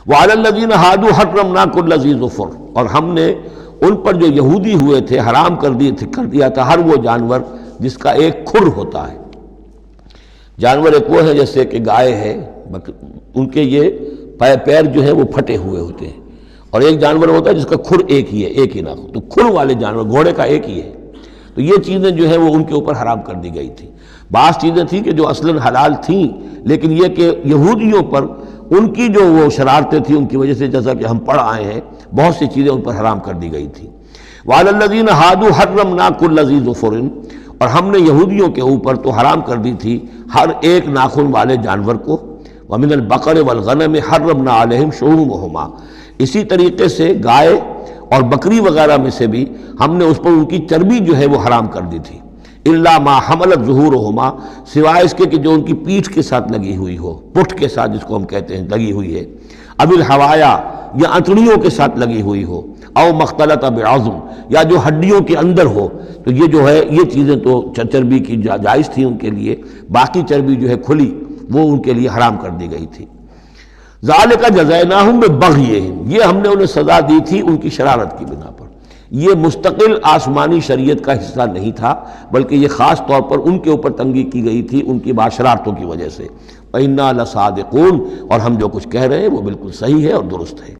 وعلی الذین ہادوا حرمنا کل ذی ظفر، اور ہم نے ان پر جو یہودی ہوئے تھے حرام کر دیا تھا ہر وہ جانور جس کا ایک کھر ہوتا ہے۔ جانور ایک وہ ہے جیسے کہ گائے ہے، ان کے یہ پیر جو ہے وہ پھٹے ہوئے ہوتے ہیں، اور ایک جانور ہوتا ہے جس کا کھر ایک ہی ہے، ایک ہی ناخن، تو کھر والے جانور گھوڑے کا ایک ہی ہے، تو یہ چیزیں جو ہیں وہ ان کے اوپر حرام کر دی گئی تھی۔ بعض چیزیں تھیں کہ جو اصلاً حلال تھیں، لیکن یہ کہ یہودیوں پر ان کی جو وہ شرارتیں تھیں ان کی وجہ سے، جیسا کہ ہم پڑھ آئے ہیں، بہت سی چیزیں ان پر حرام کر دی گئی تھیں۔ وعلی الذین ہادوا حرمنا کل ذی ظفر، اور ہم نے یہودیوں کے اوپر تو حرام کر دی تھی ہر ایک ناخن والے جانور کو۔ ومن البقر والغنم حرمنا علیہم شحومہما، اسی طریقے سے گائے اور بکری وغیرہ میں سے بھی ہم نے اس پر ان کی چربی جو ہے وہ حرام کر دی تھی۔ الا ما حملت ظہورہما، سوائے اس کے کہ جو ان کی پیٹھ کے ساتھ لگی ہوئی ہو، پٹھ کے ساتھ جس کو ہم کہتے ہیں لگی ہوئی ہے، اب الحوایا، یا انتڑیوں کے ساتھ لگی ہوئی ہو، او مختلط بعظم، یا جو ہڈیوں کے اندر ہو، تو یہ جو ہے یہ چیزیں تو چربی کی جائز تھی ان کے لیے، باقی چربی جو ہے کھلی وہ ان کے لیے حرام کر دی گئی تھی۔ ذالک جزیناہم ببغیہم، یہ ہم نے انہیں سزا دی تھی ان کی شرارت کی بنا پر۔ یہ مستقل آسمانی شریعت کا حصہ نہیں تھا، بلکہ یہ خاص طور پر ان کے اوپر تنگی کی گئی تھی ان کی شرارتوں کی وجہ سے۔ وَإِنَّا لَصَادِقُونَ، اور ہم جو کچھ کہہ رہے ہیں وہ بالکل صحیح ہے اور درست ہے۔